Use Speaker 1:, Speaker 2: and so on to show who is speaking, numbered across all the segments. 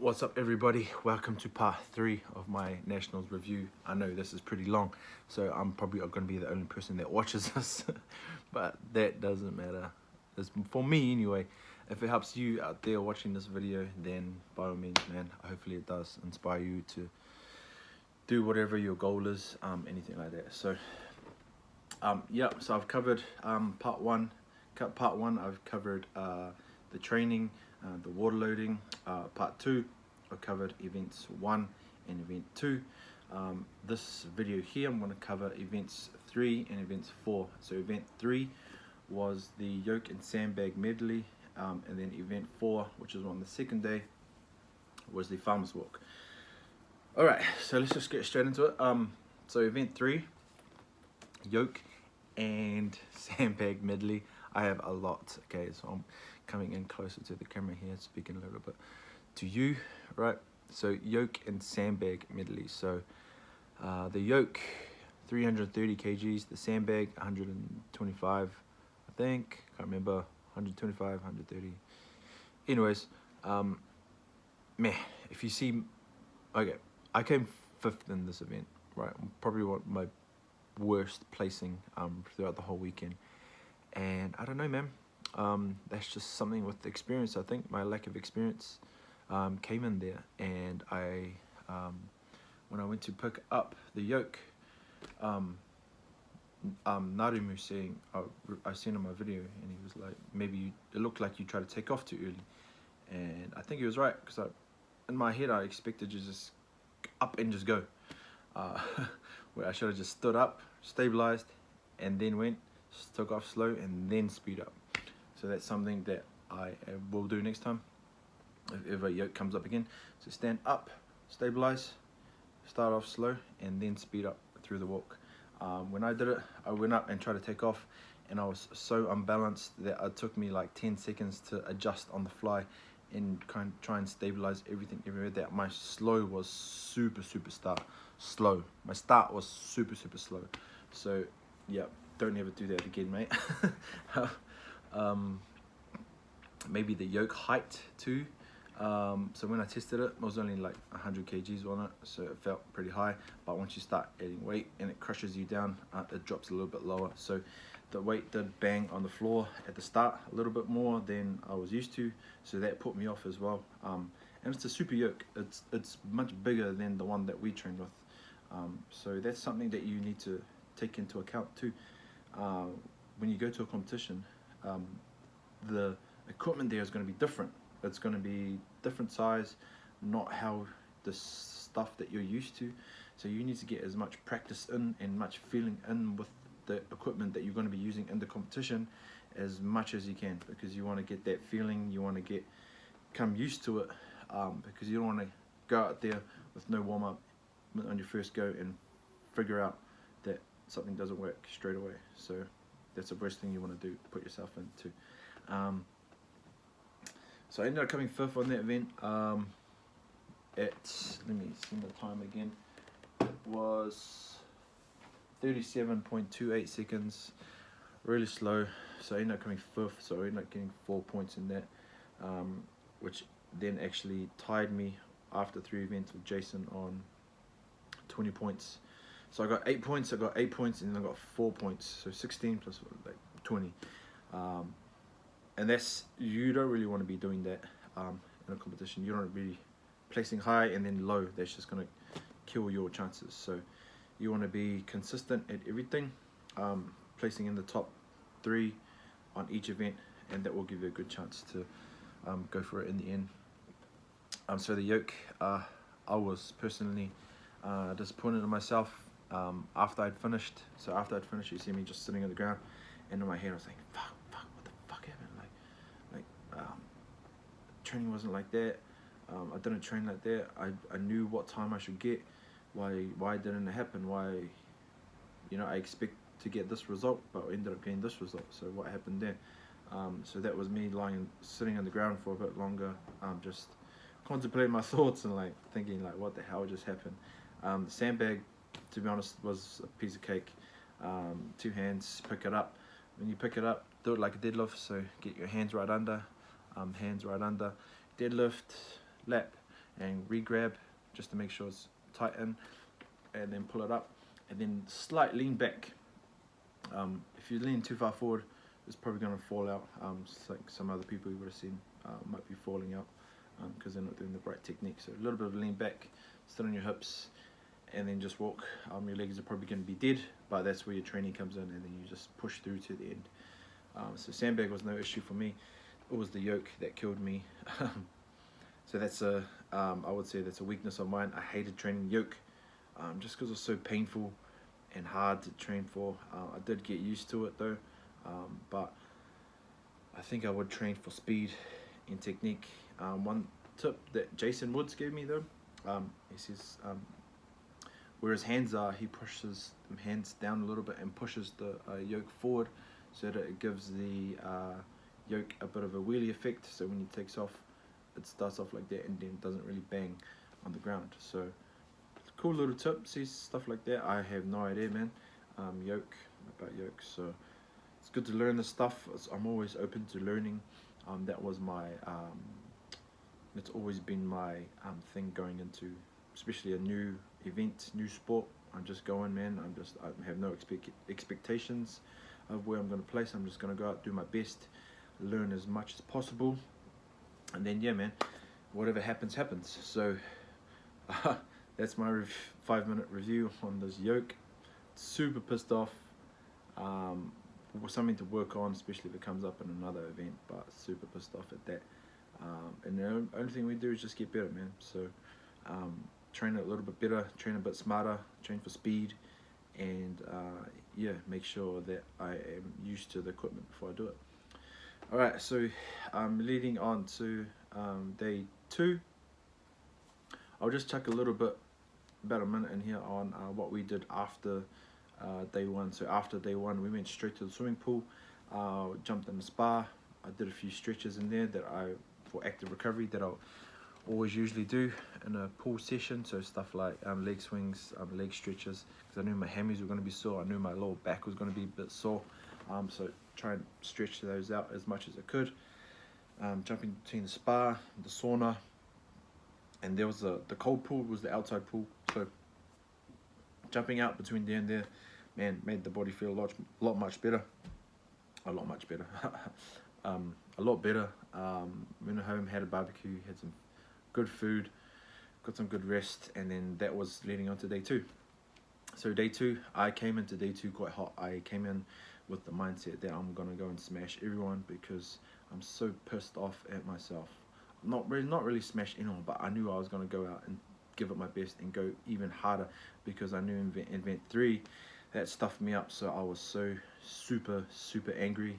Speaker 1: What's up everybody, welcome to part 3 of my Nationals review. I know this is pretty long, so I'm probably going to be the only person that watches this, but that doesn't matter. It's for me anyway. If it helps you out there watching this video, then by all means, man, hopefully it does inspire you to do whatever your goal is, anything like that. So yeah, so I've covered part one. I've covered the training, the water loading. Part 2, I covered events 1 and event 2. This video here, I'm going to cover events 3 and events 4. So event 3 was the yoke and sandbag medley, and then event 4, which is on the second day, was the farmer's walk. Alright, so let's just get straight into it. So event 3, yoke and sandbag medley. I have a lot, okay, so I'm coming in closer to the camera here, speaking a little bit to you, right? So yoke and sandbag medley. So the yoke 330 kgs, the sandbag 125, I think, can't remember, 125, 130. Anyways, man, if you see, okay, I came 5th in this event, right? Probably what my worst placing throughout the whole weekend. And I don't know, man, that's just something with the experience. I think my lack of experience came in there, and I when I went to pick up the yoke, Narumu saying, I seen on my video, and he was like, maybe it looked like you tried to take off too early, and I think he was right, because in my head I expected to just up and just go, where I should have just stood up, stabilized, and then went, took off slow, and then speed up. So that's something that I will do next time if ever yoke comes up again. So stand up, stabilize, start off slow, and then speed up through the walk. When I did it, I went up and tried to take off, and I was so unbalanced that it took me like 10 seconds to adjust on the fly and try and stabilize everything everywhere. That my slow was super slow. My start was super slow. So yeah, don't ever do that again, mate. Maybe the yoke height too. So when I tested it, it was only like 100 kgs on it, so it felt pretty high. But once you start adding weight and it crushes you down, it drops a little bit lower. So the weight did bang on the floor at the start a little bit more than I was used to, so that put me off as well. And it's a super yoke. It's much bigger than the one that we trained with. So that's something that you need to take into account too. When you go to a competition, the equipment there is going to be different. It's going to be different size, not how the stuff that you're used to. So you need to get as much practice in and much feeling in with the equipment that you're going to be using in the competition as much as you can, because you want to get that feeling, you want to come used to it, because you don't want to go out there with no warm-up on your first go and figure out that something doesn't work straight away. So that's the worst thing you want to do, put yourself into. So I ended up coming 5th on that event. Let me see the time again. It was 37.28 seconds, really slow. So I ended up coming 5th, so I ended up getting 4 points in that, which then actually tied me after 3 events with Jason on 20 points. So I got 8 points, and then I got 4 points, so 16 plus like 20. And that's, you don't really want to be doing that in a competition. You don't really placing high and then low. That's just going to kill your chances. So you want to be consistent at everything, placing in the top 3 on each event, and that will give you a good chance to go for it in the end. So the yoke, I was personally disappointed in myself after I'd finished. So after I'd finished, you see me just sitting on the ground, and in my head I was like, fuck, what the fuck happened? Training wasn't like that. I didn't train like that. I knew what time I should get. Why didn't it happen? Why, I expect to get this result, but I ended up getting this result. So what happened there? So that was me sitting on the ground for a bit longer, just contemplating my thoughts and like thinking like, what the hell just happened? The sandbag, to be honest, was a piece of cake. 2 hands, pick it up. When you pick it up, do it like a deadlift. So get your hands right under, deadlift, lap, and re-grab just to make sure it's tight in, and then pull it up, and then slight lean back. If you lean too far forward, it's probably going to fall out. It's like some other people you would have seen might be falling out because they're not doing the right technique. So a little bit of lean back, sit on your hips, and then just walk. Your legs are probably going to be dead, but that's where your training comes in, and then you just push through to the end. So sandbag was no issue for me. It was the yoke that killed me. So that's I would say that's a weakness of mine. I hated training yoke just because it was so painful and hard to train for. I did get used to it though, but I think I would train for speed and technique. One tip that Jason Woods gave me though, he says where his hands are, he pushes them hands down a little bit and pushes the yoke forward, so that it gives the yoke a bit of a wheelie effect. So when he takes off, it starts off like that and then doesn't really bang on the ground. So cool little tip. See, stuff like that, I have no idea, man. Yoke, about yoke, so it's good to learn this stuff. I'm always open to learning. That was my it's always been my thing going into, especially a new event, new sport. I'm just going, man. I have no expectations of where I'm going to place. I'm just going to go out, do my best, learn as much as possible, and then yeah, man, whatever happens happens. So that's my 5-minute review on this yoke. Super pissed off. Something to work on, especially if it comes up in another event, but super pissed off at that. And the only thing we do is just get better, man. So train a little bit better, train a bit smarter, train for speed, and yeah, make sure that I am used to the equipment before I do it. Alright, so leading on to day 2, I'll just chuck a little bit, about a minute in here on what we did after day 1. So after day 1, we went straight to the swimming pool, jumped in the spa. I did a few stretches in there for active recovery that I'll always usually do in a pool session. So stuff like leg swings, leg stretches, because I knew my hammies were going to be sore. I knew my lower back was going to be a bit sore. So try and stretch those out as much as I could. Jumping between the spa, the sauna, and there was the cold pool was the outside pool. So jumping out between there and there, man, made the body feel a lot much better. A lot much better. A lot better. Went home, had a barbecue, had some good food, got some good rest, and then that was leading on to day 2. So day 2, I came into day 2 quite hot. I came in with the mindset that I'm gonna go and smash everyone, because I'm so pissed off at myself. Not really smash anyone, but I knew I was gonna go out and give it my best and go even harder, because I knew in event 3 that stuffed me up. So I was so super angry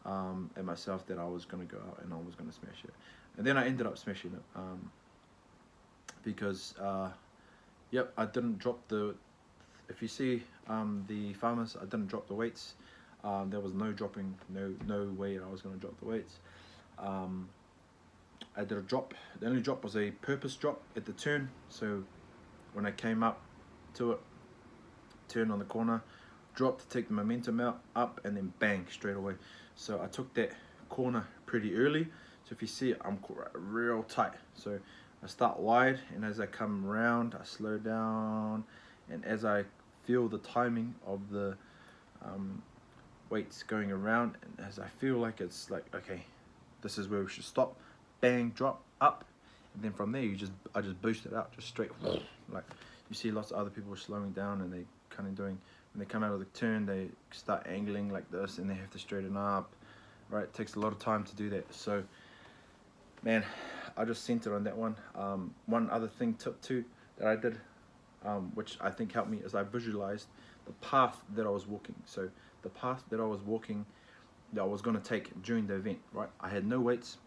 Speaker 1: at myself that I was gonna go out and I was gonna smash it. And then I ended up smashing it because yep, I didn't drop the, if you see the farmers, I didn't drop the weights. There was no dropping, no way I was going to drop the weights. I did a drop. The only drop was a purpose drop at the turn. So when I came up to it, turn on the corner, drop to take the momentum up, and then bang, straight away. So I took that corner pretty early. So if you see it, I'm real tight. So I start wide, and as I come around, I slow down, and as I feel the timing of the weights going around, and as I feel like it's like, okay, this is where we should stop, bang, drop, up, and then from there I just boost it out, just straight, like you see lots of other people slowing down, and they kind of doing, when they come out of the turn, they start angling like this, and they have to straighten up, right? It takes a lot of time to do that. So man, I just centered on that one. One other thing, tip 2 that I did, which I think helped me, is I visualized the path that I was walking. So the path that I was walking, that I was going to take during the event, right? I had no weights.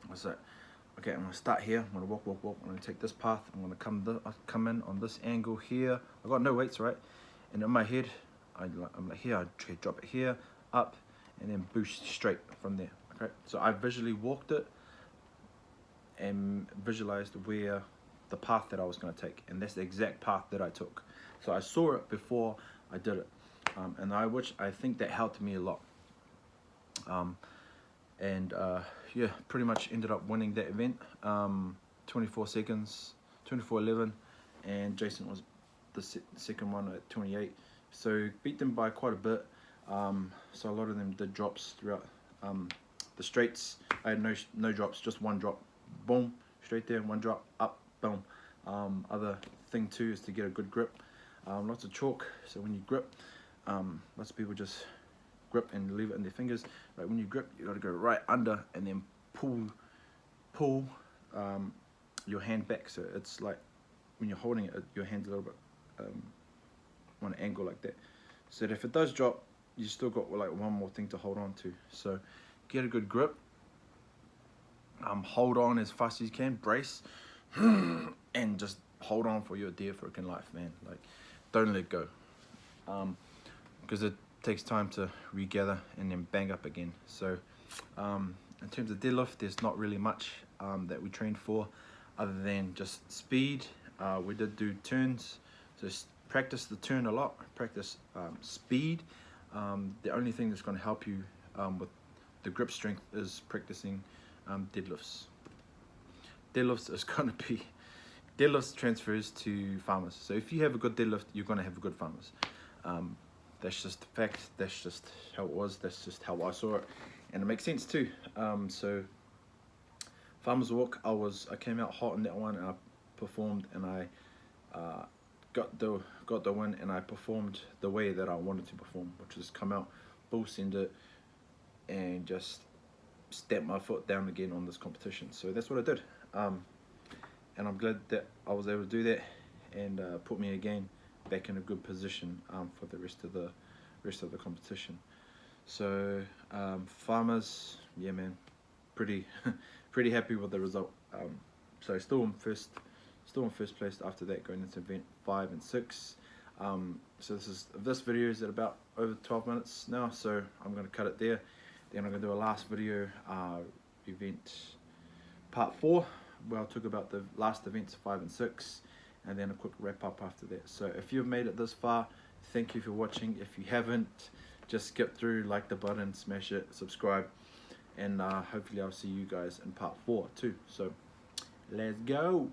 Speaker 1: I was like, okay, I'm going to start here. I'm going to walk. I'm going to take this path. I'm going to come in on this angle here. I got no weights, right? And in my head, I'm like here, I drop it here, up, and then boost straight from there. Okay, so I visually walked it and visualized where the path that I was going to take, and that's the exact path that I took. So I saw it before I did it, and I think that helped me a lot. Yeah, pretty much ended up winning that event. 24 seconds, 24:11, and Jason was the second one at 28. So beat them by quite a bit. So a lot of them did drops throughout the straights. I had no drops, just one drop, boom, straight there, one drop, up, boom. Other thing too is to get a good grip. Lots of chalk, so when you grip, lots of people just grip and leave it in their fingers. Like when you grip, you got to go right under and then pull your hand back. So it's like when you're holding it, your hand's a little bit on an angle like that. So that if it does drop, you still got like one more thing to hold on to. So get a good grip. Hold on as fast as you can, brace, and just hold on for your dear freaking life, man. Like, don't let go, because it takes time to regather and then bang up again. So in terms of deadlift, there's not really much that we trained for other than just speed. We did do turns, so practice the turn a lot, practice speed. The only thing that's going to help you with the grip strength is practicing deadlifts. Deadlifts is going to be, deadlifts transfers to farmers. So if you have a good deadlift, you're going to have a good farmers. That's just the fact, that's just how it was, that's just how I saw it, and it makes sense too. So farmers walk, I came out hot in that one, and I performed, and I got the win, and I performed the way that I wanted to perform, which is come out, bull send it, and just stamp my foot down again on this competition. So that's what I did, and I'm glad that I was able to do that, and put me again back in a good position for the rest of the competition. So farmers, yeah man, pretty pretty happy with the result. So still in first place after that, going into event 5 and 6. So this video is at about over 12 minutes now, so I'm going to cut it there. Then I'm going to do a last video, event part 4, where I'll talk about the last events 5 and 6, and then a quick wrap up after that. So if you've made it this far, thank you for watching. If you haven't, just skip through, like the button, smash it, subscribe, and hopefully I'll see you guys in part 4 too. So let's go.